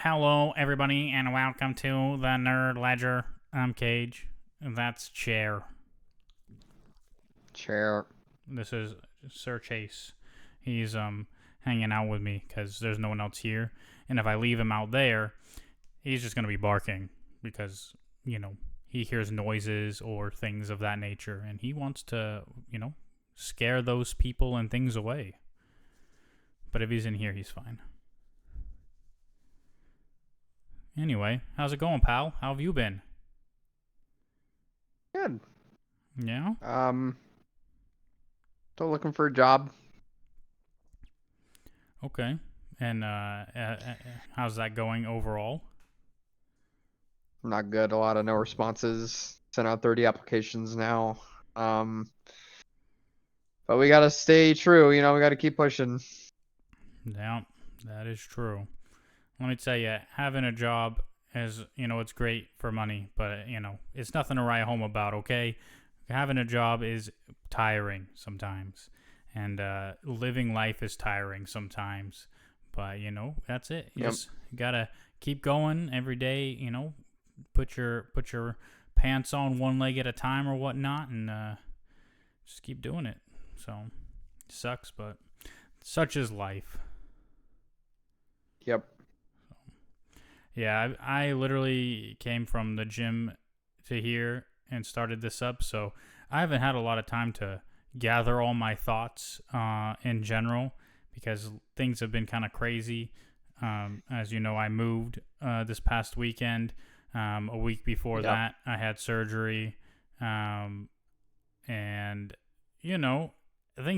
Hello, everybody, and welcome to the Nerd Ledger. I'm Cage, and that's Chair. Chair. This is Sir Chase. He's hanging out with me because there's no one else here, and if I leave him out there, he's just gonna be barking because he hears noises or things of that nature, and he wants to scare those people and things away. But if he's in here, he's fine. Anyway, how's it going, pal? How have you been? Good. Yeah? Still looking for a job. Okay. And how's that going overall? Not good. A lot of no responses. Sent out 30 applications now. But we gotta stay true. We gotta keep pushing. Yeah, that is true. Let me tell you, having a job is, it's great for money, but, it's nothing to write home about, okay? Having a job is tiring sometimes, and living life is tiring sometimes, but, that's it. You just gotta keep going every day, put your pants on one leg at a time or whatnot, and just keep doing it. So, it sucks, but such is life. Yep. Yeah, I literally came from the gym to here and started this up, so I haven't had a lot of time to gather all my thoughts in general because things have been kind of crazy. As you know, I moved this past weekend. A week before that, I had surgery, and things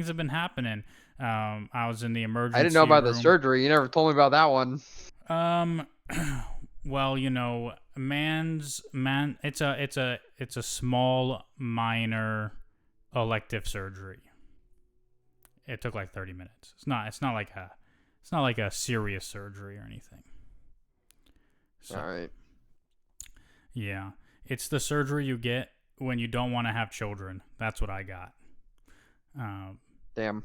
have been happening. I was in the emergency I didn't know about room. the surgery. You never told me about that one. Well, it's a small minor elective surgery. It took like 30 minutes. It's not like a serious surgery or anything. So, all right. Yeah. It's the surgery you get when you don't want to have children. That's what I got. Damn.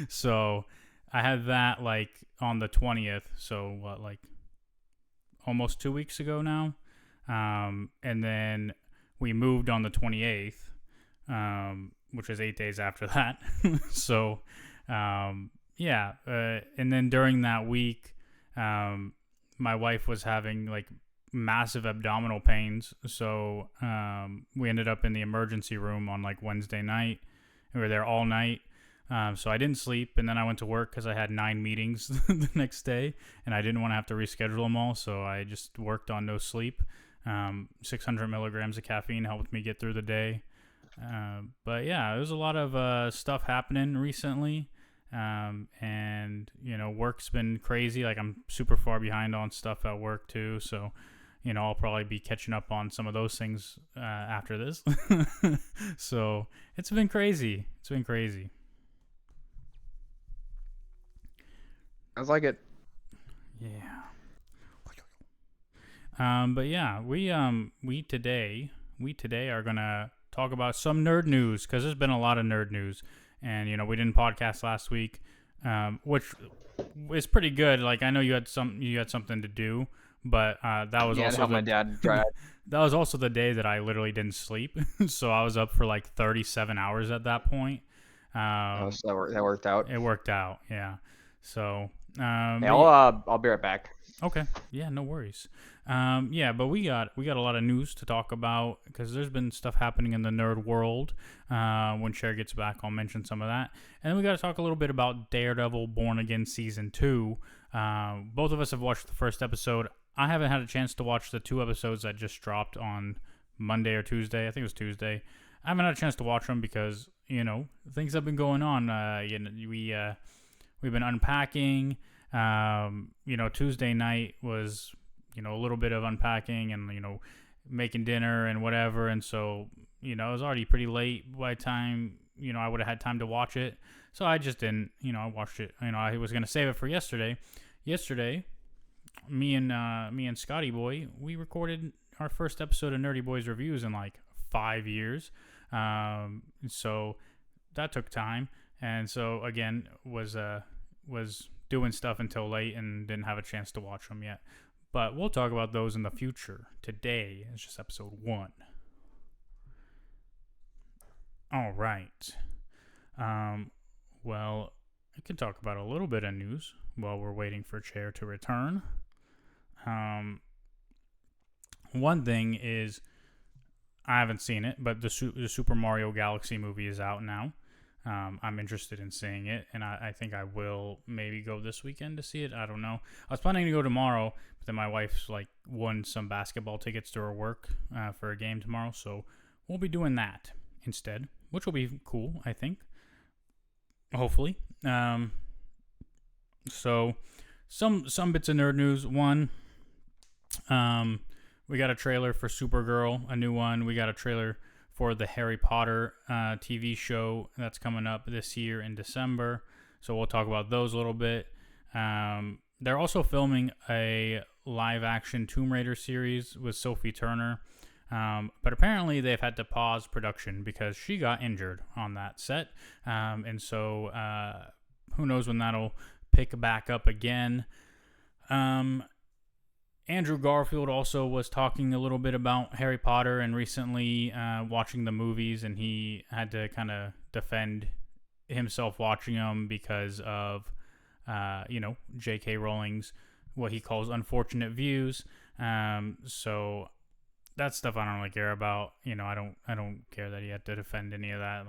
So I had that like on the 20th. So what, like almost 2 weeks ago now? And then we moved on the 28th, which is 8 days after that. So, yeah. And then during that week, my wife was having like massive abdominal pains. So, we ended up in the emergency room on like Wednesday night. We were there all night. So I didn't sleep, and then I went to work because I had 9 meetings the next day, and I didn't want to have to reschedule them all, so I just worked on no sleep. 600 milligrams of caffeine helped me get through the day. But yeah, there's a lot of stuff happening recently, and work's been crazy. Like, I'm super far behind on stuff at work too, so I'll probably be catching up on some of those things after this. So it's been crazy. Sounds like it. Yeah. But yeah, we today are gonna talk about some nerd news because there's been a lot of nerd news, and we didn't podcast last week, which is pretty good. Like, I know you had something to do, but that was also my dad tried. that was also the day that I literally didn't sleep, so I was up for like 37 hours at that point. So that worked out. It worked out, yeah. So, hey, I'll be right back. Okay. Yeah, no worries. Yeah, but we got a lot of news to talk about because there's been stuff happening in the nerd world. When Cher gets back, I'll mention some of that. And then we got to talk a little bit about Daredevil Born Again Season 2. Both of us have watched the first episode. I haven't had a chance to watch the 2 episodes that just dropped on Monday or Tuesday. I think it was Tuesday. I haven't had a chance to watch them because, things have been going on. We've been unpacking. Tuesday night was, a little bit of unpacking and, making dinner and whatever. And so, it was already pretty late by the time, I would have had time to watch it. So I just didn't, I watched it. I was going to save it for yesterday. Yesterday, me and Scotty Boy, we recorded our first episode of Nerdy Boys Reviews in like 5 years. So that took time. And so again, was doing stuff until late and didn't have a chance to watch them yet. But we'll talk about those in the future. Today is just episode 1. All right. Well, I can talk about a little bit of news while we're waiting for Chair to return. One thing is, I haven't seen it, but the Super Mario Galaxy movie is out now. I'm interested in seeing it, and I think I will maybe go this weekend to see it. I don't know. I was planning to go tomorrow, but then my wife's won some basketball tickets to her work for a game tomorrow, so we'll be doing that instead, which will be cool, I think. Hopefully. So some bits of nerd news. One, we got a trailer for Supergirl, a new one. We got a trailer for the Harry Potter TV show that's coming up this year in December. So we'll talk about those a little bit. They're also filming a live-action Tomb Raider series with Sophie Turner. But apparently they've had to pause production because she got injured on that set. And so who knows when that'll pick back up again. Andrew Garfield also was talking a little bit about Harry Potter and recently watching the movies, and he had to kind of defend himself watching them because of, J.K. Rowling's what he calls unfortunate views. So that stuff I don't really care about. I don't care that he had to defend any of that.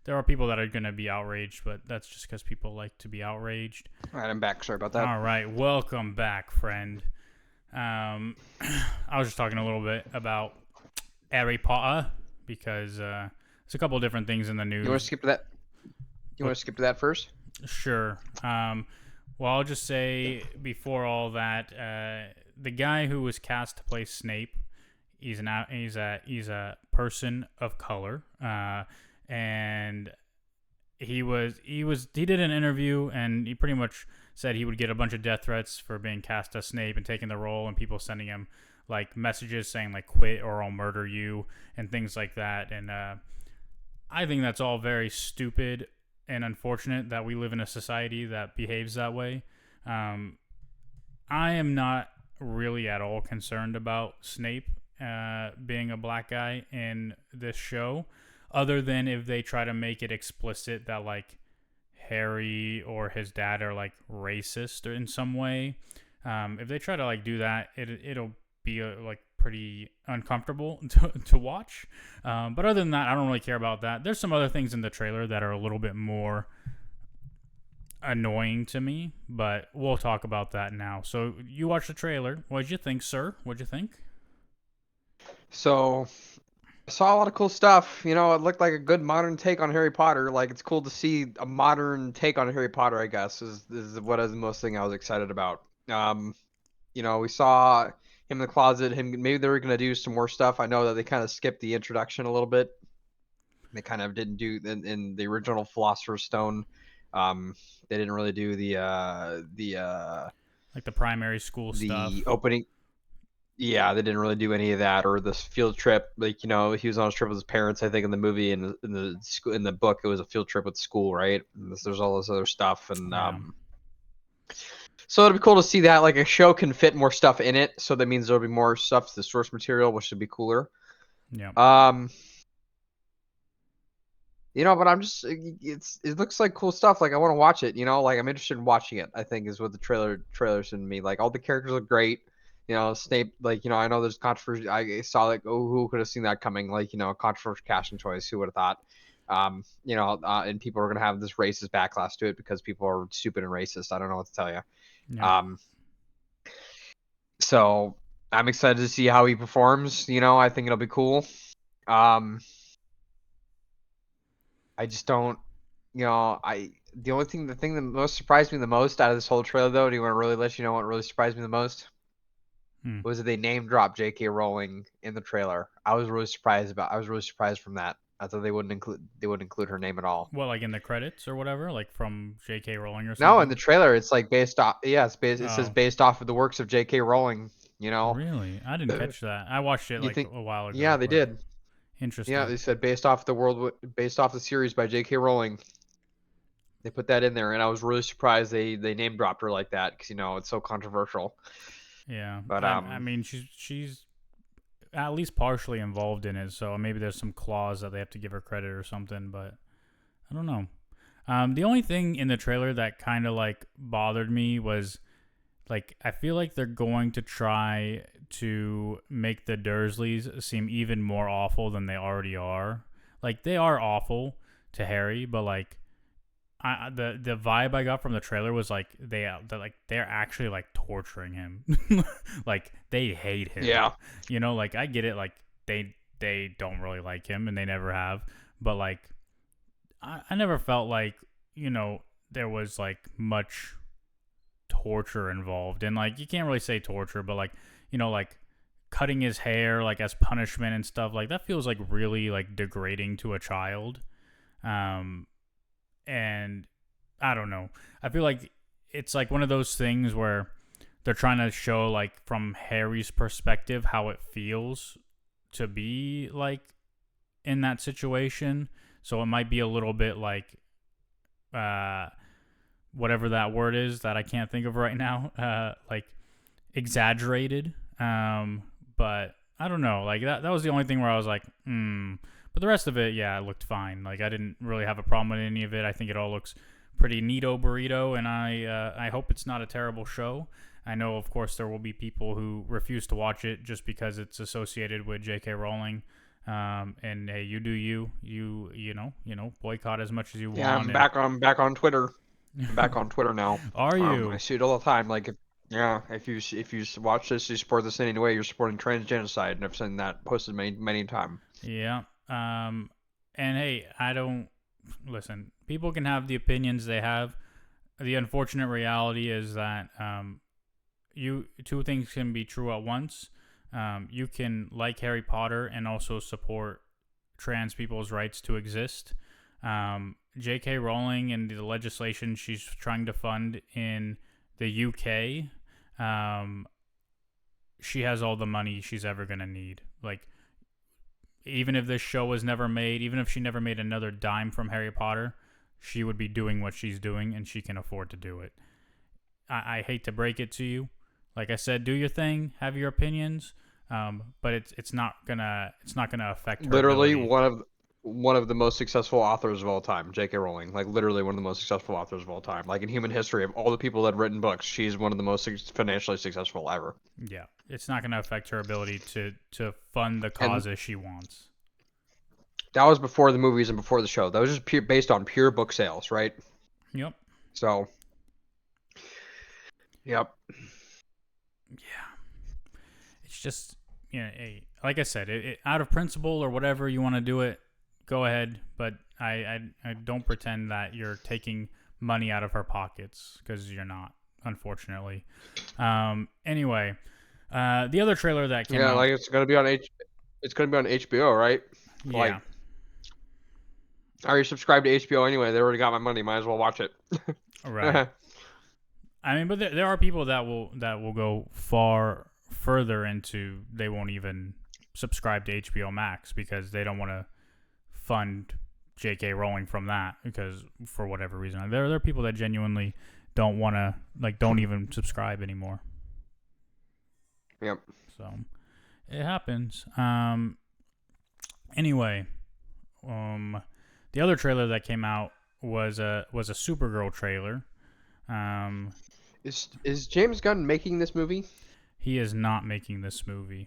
There are people that are going to be outraged, but that's just because people like to be outraged. All right, I'm back. Sorry about that. All right, welcome back, friend. I was just talking a little bit about Harry Potter because there's a couple different things in the news. You want to skip to that? You want to skip to that first? Sure. Well, I'll just say before all that, the guy who was cast to play Snape, he's a person of color, and he did an interview and he pretty much said he would get a bunch of death threats for being cast as Snape and taking the role, and people sending him messages saying quit or I'll murder you and things like that. And I think that's all very stupid and unfortunate that we live in a society that behaves that way. I am not really at all concerned about Snape being a black guy in this show, other than if they try to make it explicit that Harry or his dad are racist or in some way. If they try to do that, it'll be pretty uncomfortable to watch. But other than that, I don't really care about that. There's some other things in the trailer that are a little bit more annoying to me, but we'll talk about that now. So you watched the trailer. What did you think, sir? What'd you think? So I saw a lot of cool stuff. It looked like a good modern take on Harry Potter. It's cool to see a modern take on Harry Potter, I guess, is what is the most thing I was excited about. We saw him in the closet. Maybe they were going to do some more stuff. I know that they kind of skipped the introduction a little bit. They kind of didn't do in the original Philosopher's Stone. They didn't really do the primary school stuff. The opening. Yeah, they didn't really do any of that, or this field trip. He was on a trip with his parents, I think, in the movie, and in the book, it was a field trip with school, right? And there's all this other stuff, and so it'd be cool to see that a show can fit more stuff in it. So that means there'll be more stuff to the source material, which should be cooler. Yeah. But I'm just it looks like cool stuff. I want to watch it. I'm interested in watching it. I think is what the trailers in me. All the characters look great. Snape, I know there's controversy. I saw who could have seen that coming? Controversial casting choice. Who would have thought? And people are gonna have this racist backlash to it because people are stupid and racist. I don't know what to tell you. Yeah. So I'm excited to see how he performs. I think it'll be cool. I just don't. The thing that most surprised me the most out of this whole trailer, though, do you want to really let you know what really surprised me the most? Was that they name dropped J.K. Rowling in the trailer. I was really surprised from that. I thought they wouldn't include her name at all. Well, in the credits or whatever, from J.K. Rowling or something. No, in the trailer, it's based off. Yeah, it says based off of the works of J.K. Rowling. Really, I didn't catch that. I watched it a while ago. Yeah, they did. Interesting. Yeah, they said based off the series by J.K. Rowling. They put that in there, and I was really surprised they name dropped her like that because it's so controversial. Yeah, But I mean she's at least partially involved in it, so maybe there's some clause that they have to give her credit or something, but I don't know. The only thing in the trailer that kind of like bothered me was like I feel like they're going to try to make the Dursleys seem even more awful than they already are. Like they are awful to Harry, but like the vibe I got from the trailer was like they're actually like torturing him. Like they hate him. yeah, Like I get it, like they don't really like him and they never have, but like I never felt like, there was like much torture involved. And like you can't really say torture, but like, like cutting his hair like as punishment and stuff, like that feels like really like degrading to a child. And I don't know. I feel like it's like one of those things where they're trying to show like from Harry's perspective how it feels to be like in that situation. So it might be a little bit like whatever that word is that I can't think of right now, like exaggerated. But I don't know. Like that was the only thing where I was like, But the rest of it, yeah, it looked fine. Like I didn't really have a problem with any of it. I think it all looks pretty neato burrito, and I hope it's not a terrible show. I know, of course, there will be people who refuse to watch it just because it's associated with J.K. Rowling. And hey, you do you boycott as much as you yeah. want. I'm back on Twitter. I'm back on Twitter now. Are I you? see it all the time. Like, if you watch this, you support this in any way, you're supporting trans genocide, and I've seen that posted many times. Yeah. And hey, I don't listen. People can have the opinions they have. The unfortunate reality is that you two things can be true at once. You can like Harry Potter and also support trans people's rights to exist. J.K. Rowling and the legislation she's trying to fund in the UK, she has all the money she's ever gonna need. Like, even if this show was never made, even if she never made another dime from Harry Potter, she would be doing what she's doing, and she can afford to do it. I hate to break it to you. Like I said, do your thing, have your opinions, but it's not gonna affect her Literally ability. one of the most successful authors of all time, J.K. Rowling. Like literally one of the most successful authors of all time. Like in human history of all the people that have written books, she's one of the most financially successful ever. Yeah, it's not gonna affect her ability to fund the And causes she wants. that was before the movies and before the show. That was just based on pure book sales, right? Yep. So, yep. Yeah. It's just like I said, out of principle or whatever you want to do it, go ahead. But I don't pretend that you're taking money out of her pockets because you're not, unfortunately. Anyway, the other trailer that came Yeah, out, like it's gonna be on HBO, right? Like yeah, I already subscribed to HBO anyway. They already got my money. Might as well watch it. right. I mean, but there are people that will go far further into they won't even subscribe to HBO Max because they don't want to fund J.K. Rowling from that because for whatever reason there are people that genuinely don't want to don't even subscribe anymore. Yep. So it happens. Anyway, the other trailer that came out was a Supergirl trailer. Um, Is James Gunn making this movie? he is not making this movie.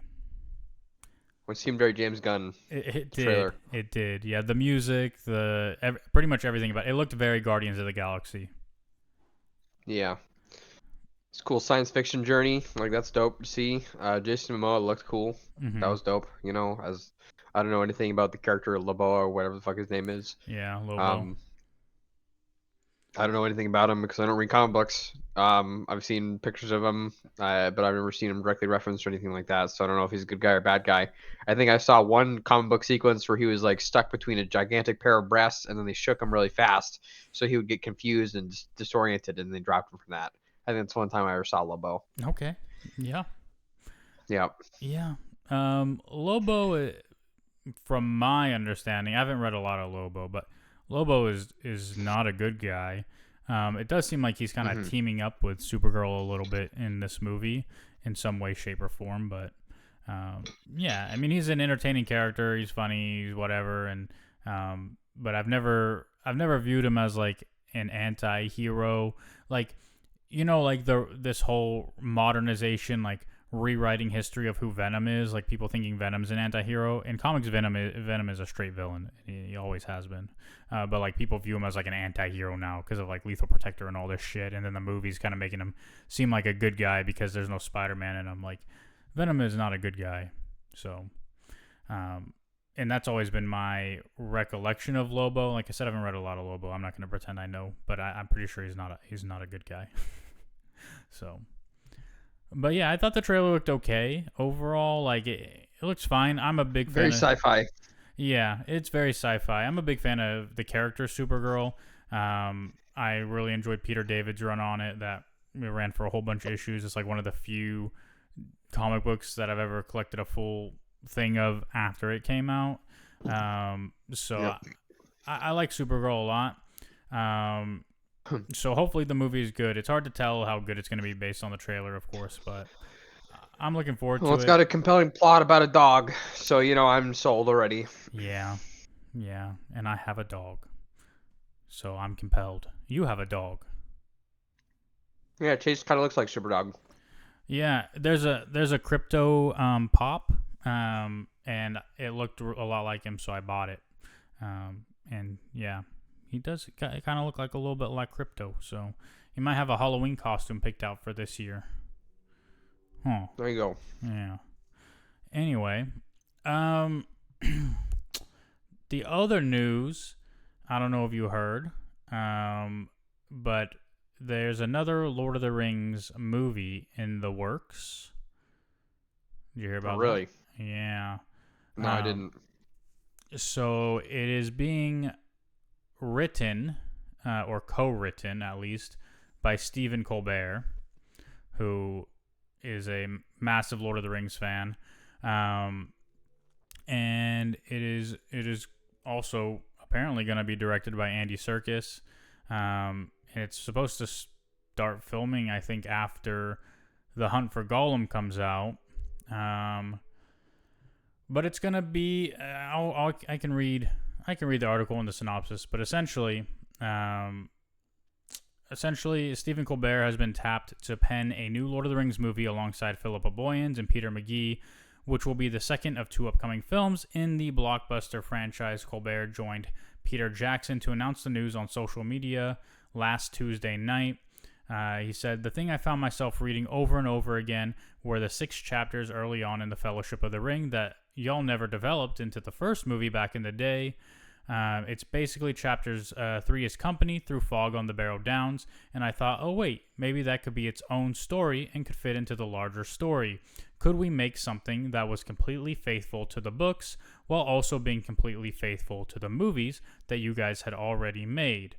It seemed very James Gunn It did. trailer. It did. Yeah, the music, pretty much everything about it. It looked very Guardians of the Galaxy. Yeah. It's a cool science fiction journey. Like that's dope to see. Jason Momoa looked cool. That Mm-hmm. was dope. As I don't know anything about the character Loboa or whatever the fuck his name is. Yeah, Lobo. Um, I don't know anything about him because I don't read comic books. I've seen pictures of him, but I've never seen him directly referenced or anything like that. So I don't know if he's a good guy or bad guy. I think I saw one comic book sequence where he was like stuck between a gigantic pair of breasts, and then they shook him really fast, so he would get confused and disoriented, and they dropped him from that. I think that's one time I ever saw Lobo. Okay. Yeah. Yeah. Yeah. Lobo, from my understanding, I haven't read a lot of Lobo, but Lobo is not a good guy. It does seem like he's kind of Mm-hmm. teaming up with Supergirl a little bit in this movie in some way, shape, or form. But yeah, I mean, he's an entertaining character. He's funny. He's whatever. And but I've never viewed him as like an anti-hero. Like, like this whole modernization, like rewriting history of who Venom is, like people thinking Venom's an anti-hero. In comics, Venom is a straight villain. He always has been. But like people view him as like an anti-hero now because of like Lethal Protector and all this shit. And then the movie's kind of making him seem like a good guy because there's no Spider-Man in him. Like Venom is not a good guy. So, and that's always been my recollection of Lobo. Like I said, I haven't read a lot of Lobo. I'm not going to pretend I know, but I'm pretty sure he's not a good guy. So, but yeah, I thought the trailer looked okay overall. Like it looks fine. I'm a big fan. Very sci-fi. Yeah, it's very sci-fi. I'm a big fan of the character Supergirl. I really enjoyed Peter David's run on it. That ran for a whole bunch of issues. It's like one of the few comic books that I've ever collected a full thing of after it came out. So Yep. I like Supergirl a lot. So hopefully the movie is good. It's hard to tell how good it's going to be based on the trailer, of course, but I'm looking forward Well, to it's it. got a compelling plot about a dog, so I'm sold already. Yeah, and I have a dog, so I'm compelled. You have a dog. Yeah, Chase kind of looks like Superdog. Yeah, there's a crypto pop, and it looked a lot like him, so I bought it. And yeah, he does kind of look like a little bit like Crypto, so he might have a Halloween costume picked out for this year. Huh. There you go. Yeah. Anyway, the other news, I don't know if you heard, but there's another Lord of the Rings movie in the works. Did you hear about Really? that? Yeah. No, I didn't. So it is being written, or co-written at least, by Stephen Colbert, who is a massive Lord of the Rings fan, and it is also apparently going to be directed by Andy Serkis, and it's supposed to start filming, I think, after The Hunt for Gollum comes out, but it's going to be I can read the article and the synopsis, but essentially Stephen Colbert has been tapped to pen a new Lord of the Rings movie alongside Philippa Boyens and Peter McGee, which will be the second of two upcoming films in the blockbuster franchise. Colbert joined Peter Jackson to announce the news on social media last Tuesday night. He said, "The thing I found myself reading over and over again were the 6 chapters early on in the Fellowship of the Ring that y'all never developed into the first movie back in the day. It's basically chapters 3 is Company through Fog on the Barrow Downs, and I thought, oh wait, maybe that could be its own story and could fit into the larger story. Could we make something that was completely faithful to the books while also being completely faithful to the movies that you guys had already made?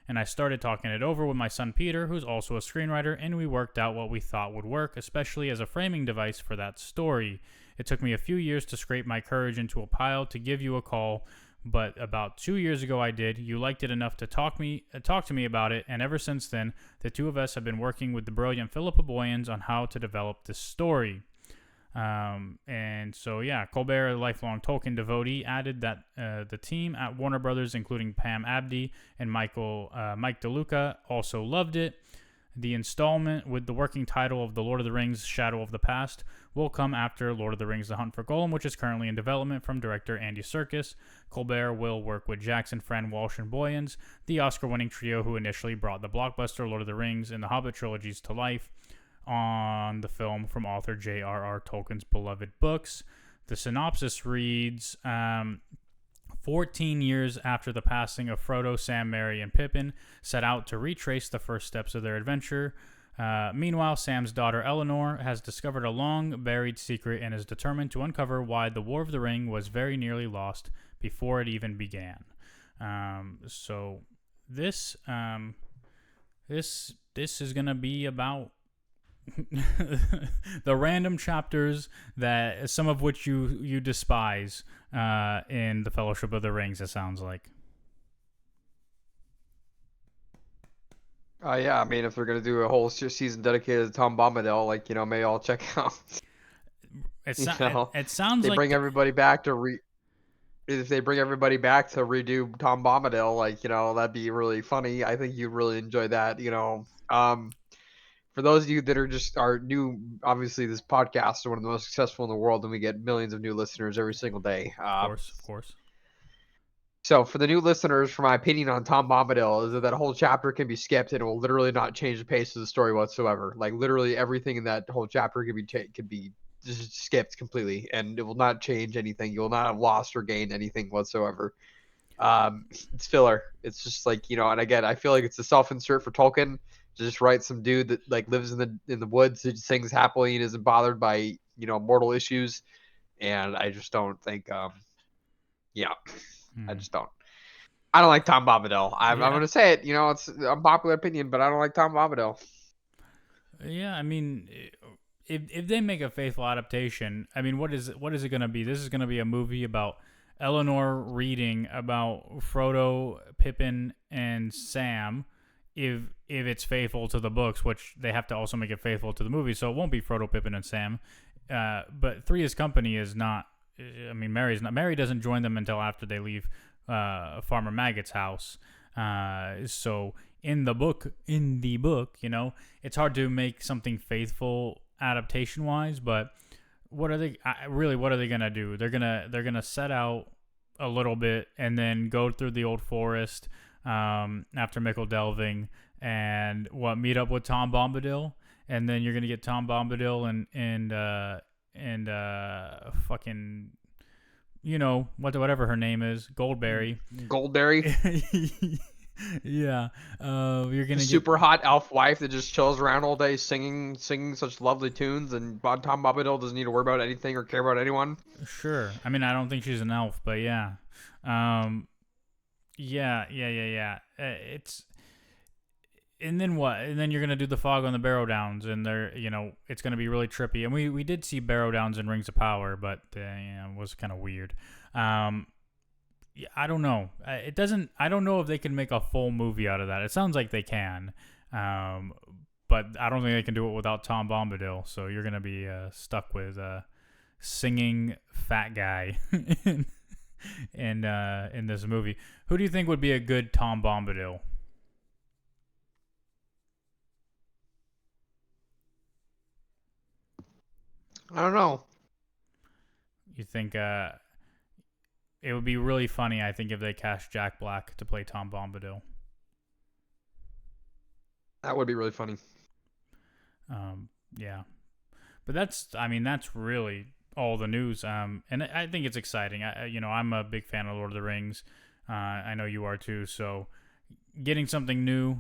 And I started talking it over with my son Peter, who's also a screenwriter, and we worked out what we thought would work, especially as a framing device for that story. It took me a few years to scrape my courage into a pile to give you a call, but about 2 years ago I did. You liked it enough to talk to me about it, and ever since then, the two of us have been working with the brilliant Philippa Boyens on how to develop this story." And so, yeah, Colbert, a lifelong Tolkien devotee, added that the team at Warner Brothers, including Pam Abdi and Mike DeLuca, also loved it. The installment with the working title of The Lord of the Rings Shadow of the Past will come after Lord of the Rings The Hunt for Gollum, which is currently in development from director Andy Serkis. Colbert will work with Jackson, Fran Walsh, and Boyens, the Oscar-winning trio who initially brought the blockbuster Lord of the Rings and the Hobbit trilogies to life, on the film from author J.R.R. Tolkien's beloved books. The synopsis reads, 14 years after the passing of Frodo, Sam, Merry, and Pippin set out to retrace the first steps of their adventure. Meanwhile, Sam's daughter Eleanor has discovered a long-buried secret and is determined to uncover why the War of the Ring was very nearly lost before it even began. So this is going to be about the random chapters that some of which you despise in the Fellowship of the Rings, it sounds like. Yeah, I mean, if they're gonna do a whole season dedicated to Tom Bombadil, like, maybe I'll check out. It's You not. know, It if sounds they like bring everybody back to if they bring everybody back to redo Tom Bombadil, like, that'd be really funny. I think you'd really enjoy that. For those of you that are new, obviously this podcast is one of the most successful in the world, and we get millions of new listeners every single day. of course, of course. So for the new listeners, for my opinion on Tom Bombadil is that whole chapter can be skipped and it will literally not change the pace of the story whatsoever. Like literally everything in that whole chapter could be just skipped completely, and it will not change anything. You will not have lost or gained anything whatsoever. It's filler. It's just like, and again, I feel like it's a self-insert for Tolkien to just write some dude that like lives in the woods who just sings happily and isn't bothered by mortal issues. And I just don't think, yeah, I Hmm. just don't. I don't like Tom Bombadil. I'm Yeah, gonna say it. It's an unpopular opinion, but I don't like Tom Bombadil. yeah. I mean, if they make a faithful adaptation, I mean, what is it gonna be? This is gonna be a movie about Eleanor reading about Frodo, Pippin, and Sam. If it's faithful to the books, which they have to also make it faithful to the movie, so it won't be Frodo, Pippin, and Sam. But Three is Company is not. I mean, Mary's not. Mary doesn't join them until after they leave Farmer Maggot's house. So in the book, it's hard to make something faithful adaptation wise. But what are they really? What are they gonna do? They're gonna set out a little bit and then go through the old forest after Mickle delving and meet up with Tom Bombadil, and then you're gonna get Tom Bombadil and fucking whatever her name is, Goldberry. Goldberry, Yeah, you're the gonna get super hot elf wife that just chills around all day singing such lovely tunes, and Tom Bombadil doesn't need to worry about anything or care about anyone. sure. I mean, I don't think she's an elf, but yeah, um, yeah. It's and then what? And then you're gonna do the fog on the Barrow Downs, and it's gonna be really trippy. And we did see Barrow Downs in Rings of Power, but it was kind of weird. Um, yeah, I don't know. It doesn't. I don't know if they can make a full movie out of that. It sounds like they can, um, but I don't think they can do it without Tom Bombadil. So you're gonna be stuck with singing fat guy in this movie. Who do you think would be a good Tom Bombadil? I don't know. You think it would be really funny? I think if they cast Jack Black to play Tom Bombadil. That would be really funny. Yeah, but I mean, that's really all the news. And I think it's exciting. I'm a big fan of Lord of the Rings. I know you are too. So getting something new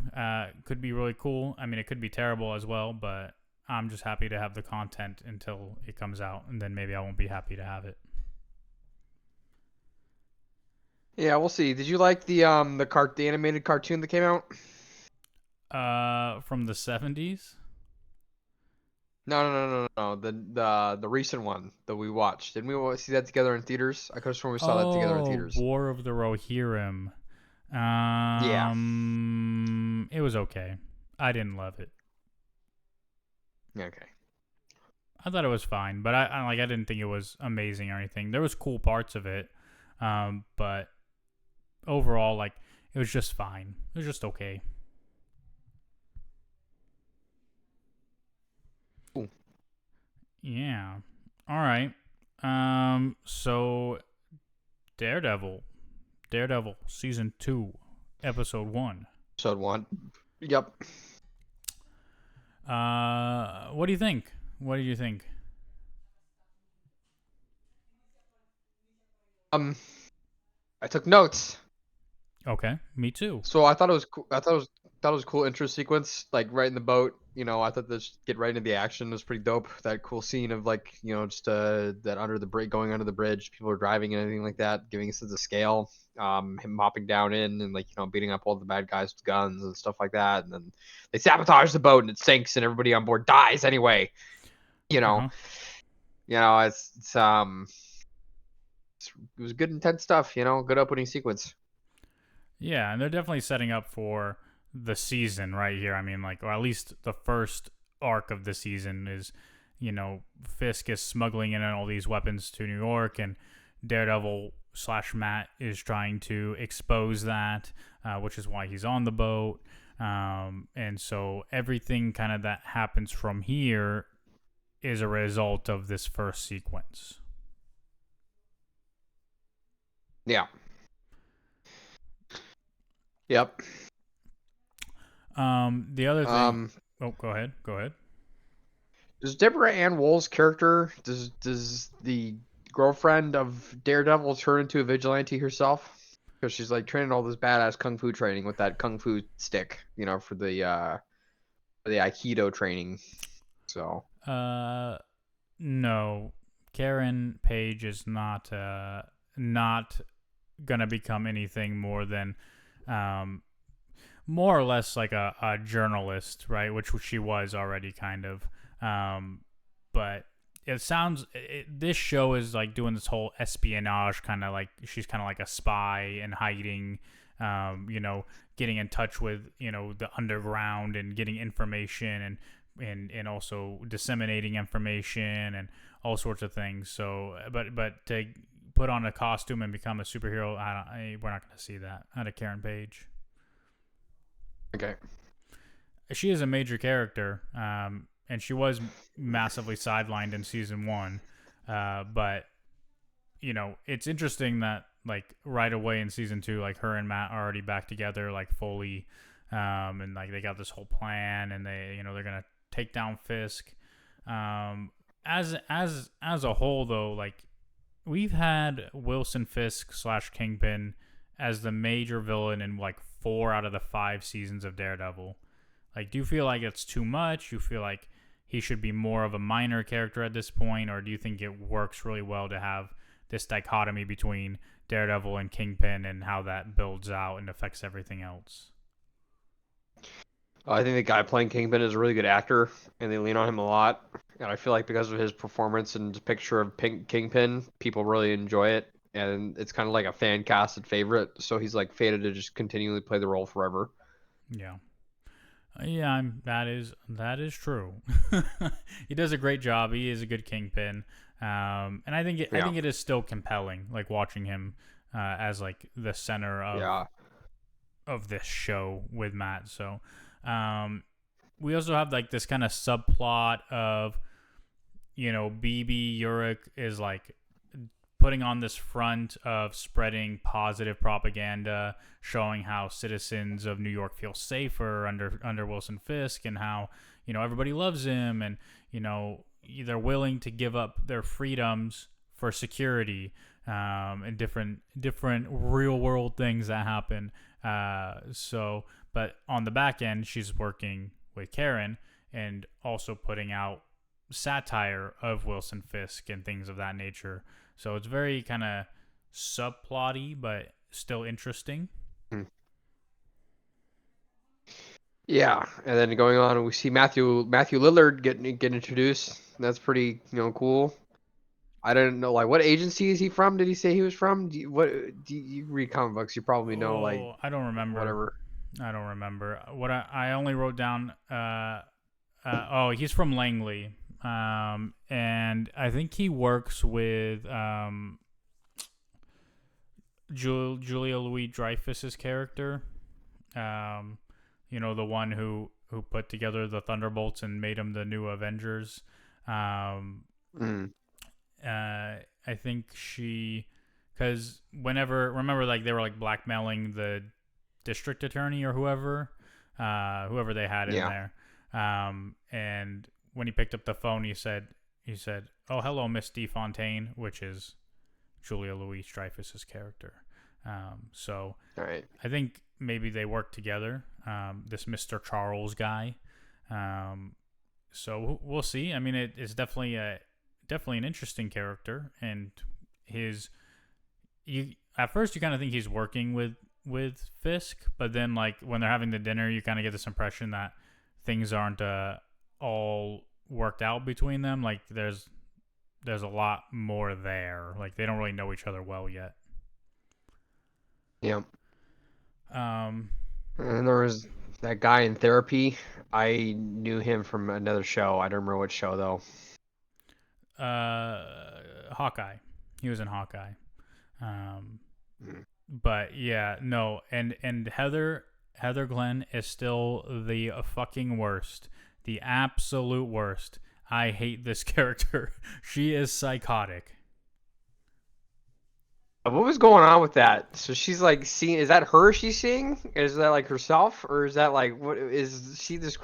could be really cool. I mean, it could be terrible as well, but I'm just happy to have the content until it comes out, and then maybe I won't be happy to have it. Yeah, we'll see. Did you like the animated cartoon that came out? From the '70s. No. The recent one that we watched. Didn't we see that together in theaters? I could have sworn we saw that together in Oh, theaters. War of the Rohirrim. Yeah. It was okay. I didn't love it. Okay. I thought it was fine, but I didn't think it was amazing or anything. There was cool parts of it, but overall, like it was just fine. It was just okay. Cool. Yeah. All right. So Daredevil, Daredevil season 2, episode 1. Episode 1. Yep. What do you think? What do you think? Um, I took notes. Okay, me too. So I thought it was cool. I thought it was a cool intro sequence, like right in the boat. I thought this get right into the action was pretty dope. That cool scene of like, just that under the bridge, going under the bridge, people are driving and anything like that, giving a sense of scale. Him hopping down in and like beating up all the bad guys with guns and stuff like that, and then they sabotage the boat and it sinks and everybody on board dies anyway. You Uh know, huh. it was good intense stuff. Good opening sequence. Yeah, and they're definitely setting up for the season right here. I mean, like, or at least the first arc of the season is, Fisk is smuggling in all these weapons to New York, and Daredevil / Matt is trying to expose that, which is why he's on the boat. And so everything kind of that happens from here is a result of this first sequence. Yeah. Yep. The other thing. Go ahead. Does Deborah Ann Wool's character, does the girlfriend of Daredevil turn into a vigilante herself? Because she's like training all this badass kung fu training with that kung fu stick, for the Aikido training. So. No, Karen Page is not gonna become anything more than, more or less like a journalist, right? Which she was already kind of. But this show is like doing this whole espionage kind of, like she's kind of like a spy and hiding, getting in touch with, the underground and getting information and also disseminating information and all sorts of things. So, but to put on a costume and become a superhero, we're not going to see that out of Karen Page. Okay. She is a major character, and she was massively sidelined in season 1. But, it's interesting that, like, right away in season 2, like, her and Matt are already back together, like, fully. And, like, they got this whole plan, and they're going to take down Fisk. As a whole, though, like, we've had Wilson Fisk / Kingpin as the major villain in, like, 4 out of the 5 seasons of Daredevil. Like, do you feel like it's too much? Do you feel like he should be more of a minor character at this point? Or do you think it works really well to have this dichotomy between Daredevil and Kingpin and how that builds out and affects everything else? I think the guy playing Kingpin is a really good actor, and they lean on him a lot. And I feel like because of his performance and picture of Kingpin, people really enjoy it. And it's kind of like a fan casted favorite, so he's like fated to just continually play the role forever. Yeah. Yeah, that is true. He does a great job. He is a good Kingpin, and I think it is still compelling, like watching him as like the center of this show with Matt. So, we also have like this kind of subplot of, BB Urich is like putting on this front of spreading positive propaganda, showing how citizens of New York feel safer under Wilson Fisk, and how, everybody loves him, and, they're willing to give up their freedoms for security, and different real world things that happen. But on the back end, she's working with Karen and also putting out satire of Wilson Fisk and things of that nature. So it's very kind of subplotty, but still interesting. Yeah, and then going on, we see Matthew Lillard get introduced. That's pretty, cool. I don't know, like, what agency is he from? Did he say he was from? Do you read comic books? You probably know, like, I don't remember. Whatever. I don't remember. What I only wrote down. He's from Langley. And I think he works with Julia Louis-Dreyfus's character. The one who put together the Thunderbolts and made them the new Avengers. I think because remember, like, they were like blackmailing the district attorney or whoever they had in there. And when he picked up the phone, he said, "Oh, hello, Miss DeFontaine," which is Julia Louis-Dreyfus's character. So all right. I think maybe they work together. This Mr. Charles guy. So we'll see. I mean, it's definitely an interesting character, and at first you kind of think he's working with Fisk, but then, like, when they're having the dinner, you kind of get this impression that things aren't all worked out between them. Like, there's a lot more there. Like, they don't really know each other well yet. Yeah. And there was That guy in therapy, I knew him from another show. I don't remember what show though. Hawkeye. He was in Hawkeye. Um, Mm. but yeah, no, and Heather Glenn is still the fucking worst, the absolute worst. I hate this character. She is psychotic. What was going on with that? So she's like seeing. Is that her she's seeing? Is that like herself, or is that like what is she this?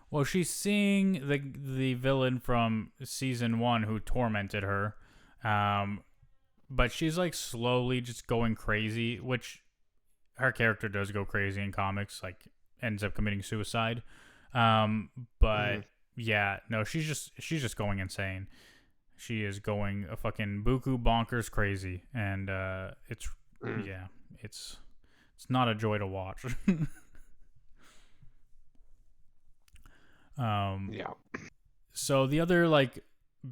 Well, she's seeing the villain from season 1 who tormented her, um, but she's like slowly just going crazy, which her character does go crazy in comics, like ends up committing suicide. But Mhm. yeah, no, she's just going insane. She is going a fucking buku bonkers crazy, and it's Mm. yeah, it's not a joy to watch. um, Yeah. so the other like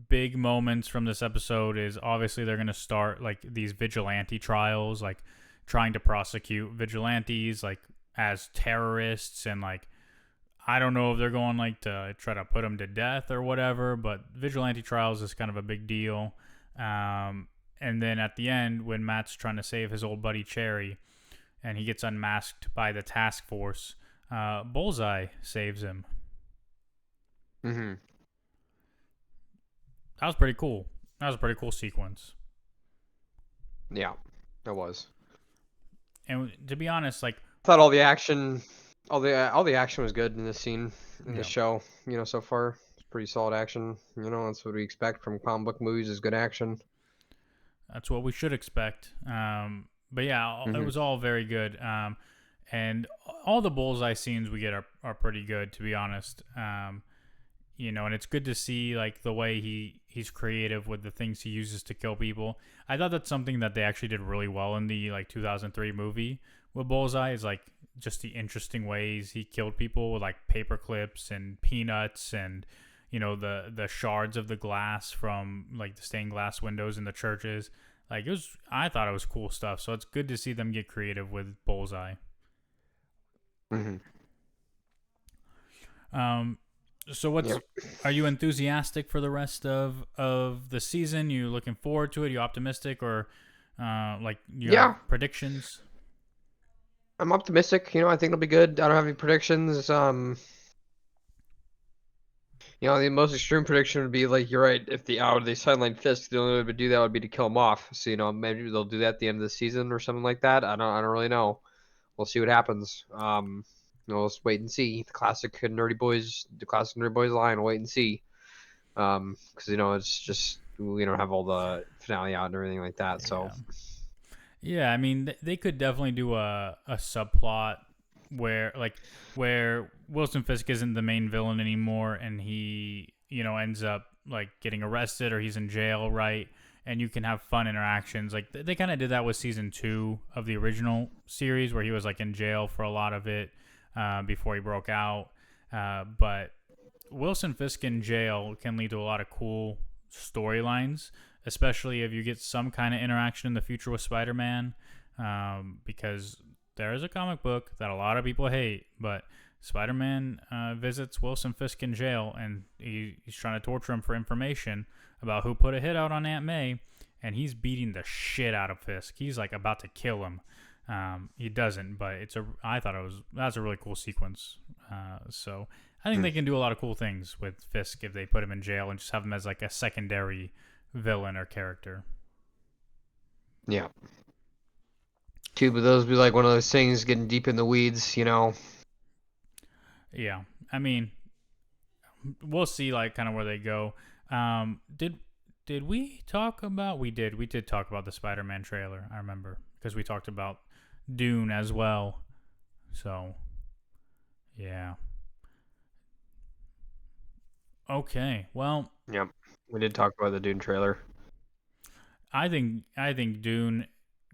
big moments from this episode is obviously they're gonna start like these vigilante trials, like trying to prosecute vigilantes like as terrorists, and like I don't know if they're going like to try to put them to death or whatever, but vigilante trials is kind of a big deal. Um, and then at the end, when Matt's trying to save his old buddy Cherry, and he gets unmasked by the task force, Bullseye saves him. Hmm. That was pretty cool. That was a pretty cool sequence. Yeah. That was. And to be honest, like I thought all the action, all the action was good in this scene in the yeah, show. So far it's pretty solid action. That's what we expect from comic book movies is good action. that's what we should expect. But yeah, it Hmm. was all very good. And all the Bullseye scenes we get are pretty good, to be honest. And it's good to see like the way he's creative with the things he uses to kill people. I thought that's something that they actually did really well in the like 2003 movie with Bullseye, is like just the interesting ways he killed people with like paper clips and peanuts, and the shards of the glass from like the stained glass windows in the churches. Like I thought it was cool stuff. So it's good to see them get creative with Bullseye. Hmm. Um, so Yeah. are you enthusiastic for the rest of the season? You looking forward to it? You optimistic, or like you have Yeah. predictions? I'm optimistic. I think it'll be good. I don't have any predictions. The most extreme prediction would be like you're right. If they sideline Fisk, the only way to do that would be to kill him off. So maybe they'll do that at the end of the season or something like that. I don't really know. We'll see what happens. Let's wait and see. The classic nerdy boys line. Wait and see. Because it's just we don't have all the finale out and everything like that. So. Yeah, yeah. I mean, they could definitely do a subplot where where Wilson Fisk isn't the main villain anymore, and he ends up like getting arrested or he's in jail, right? And you can have fun interactions. Like they kind of did that with season 2 of the original series, where he was like in jail for a lot of it before he broke out. But Wilson Fisk in jail can lead to a lot of cool storylines, especially if you get some kind of interaction in the future with Spider-Man, because there is a comic book that a lot of people hate, but Spider-Man visits Wilson Fisk in jail, and he's trying to torture him for information about who put a hit out on Aunt May, and he's beating the shit out of Fisk. He's like about to kill him. He doesn't, but I thought that's a really cool sequence. So I think Hmm. they can do a lot of cool things with Fisk if they put him in jail and just have him as like a secondary villain or character. Yeah. But those would be like one of those things getting deep in the weeds. Yeah, I mean, we'll see like kind of where they go. Did we talk about? We did talk about the Spider-Man trailer. I remember because we talked about Dune as well. So yeah. Okay. Well, Yep. We did talk about the Dune trailer. I think Dune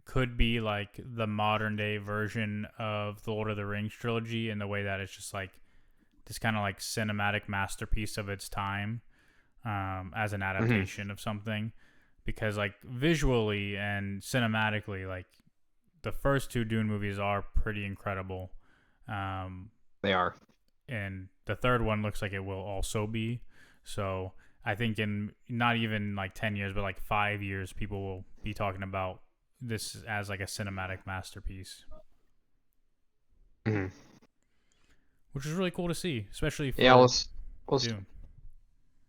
could be like the modern day version of the Lord of the Rings trilogy, in the way that it's just like this kind of like cinematic masterpiece of its time, as an Hmm. adaptation of something, because like visually and cinematically, like the first two Dune movies are pretty incredible. They are. And the third one looks like it will also be. So I think in not even like 10 years, but like 5 years, people will be talking about this as like a cinematic masterpiece, Mhm. which is really cool to see, especially Yeah, for we'll Dune.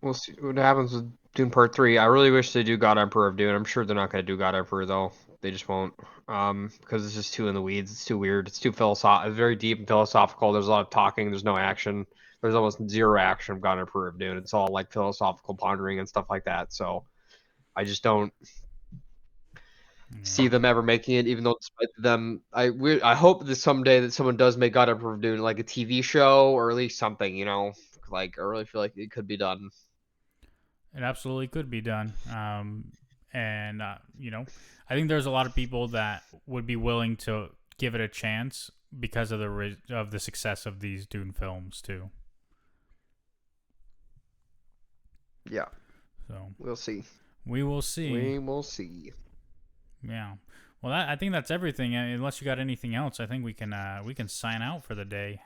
we'll see what happens with Dune Part 3. I really wish they do God Emperor of Dune. I'm sure they're not going to do God Emperor though. They just won't. Because it's just too in the weeds. It's too weird. It's too philosophical. It's very deep and philosophical. There's a lot of talking. There's no action. There's almost zero action of God Emperor of Dune. It's all like philosophical pondering and stuff like that. So I just don't Yeah. see them ever making it. Even though, despite them, I hope that someday that someone does make God Emperor of Dune like a TV show or at least something. Like I really feel like it could be done. It absolutely could be done. And I think there's a lot of people that would be willing to give it a chance because of the success of these Dune films too. Yeah, So we'll see. we will see. We will see. Yeah. Well, I think that's everything. Unless you got anything else, I think we can sign out for the day.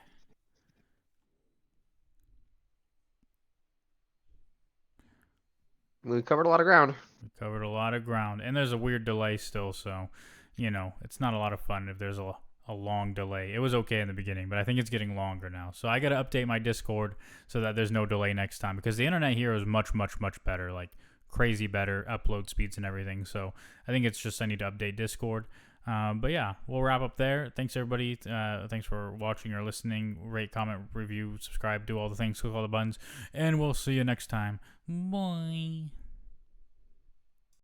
We covered a lot of ground. We covered a lot of ground, and there's a weird delay still, so it's not a lot of fun if there's a long delay. It was okay in the beginning, but I think it's getting longer now. So I got to update my Discord so that there's no delay next time because the internet here is much, much, much better, like crazy better upload speeds and everything. So I think it's just I need to update Discord. But yeah, we'll wrap up there. Thanks everybody. Thanks for watching or listening. Rate, comment, review, subscribe, do all the things, click all the buttons, and we'll see you next time. Bye.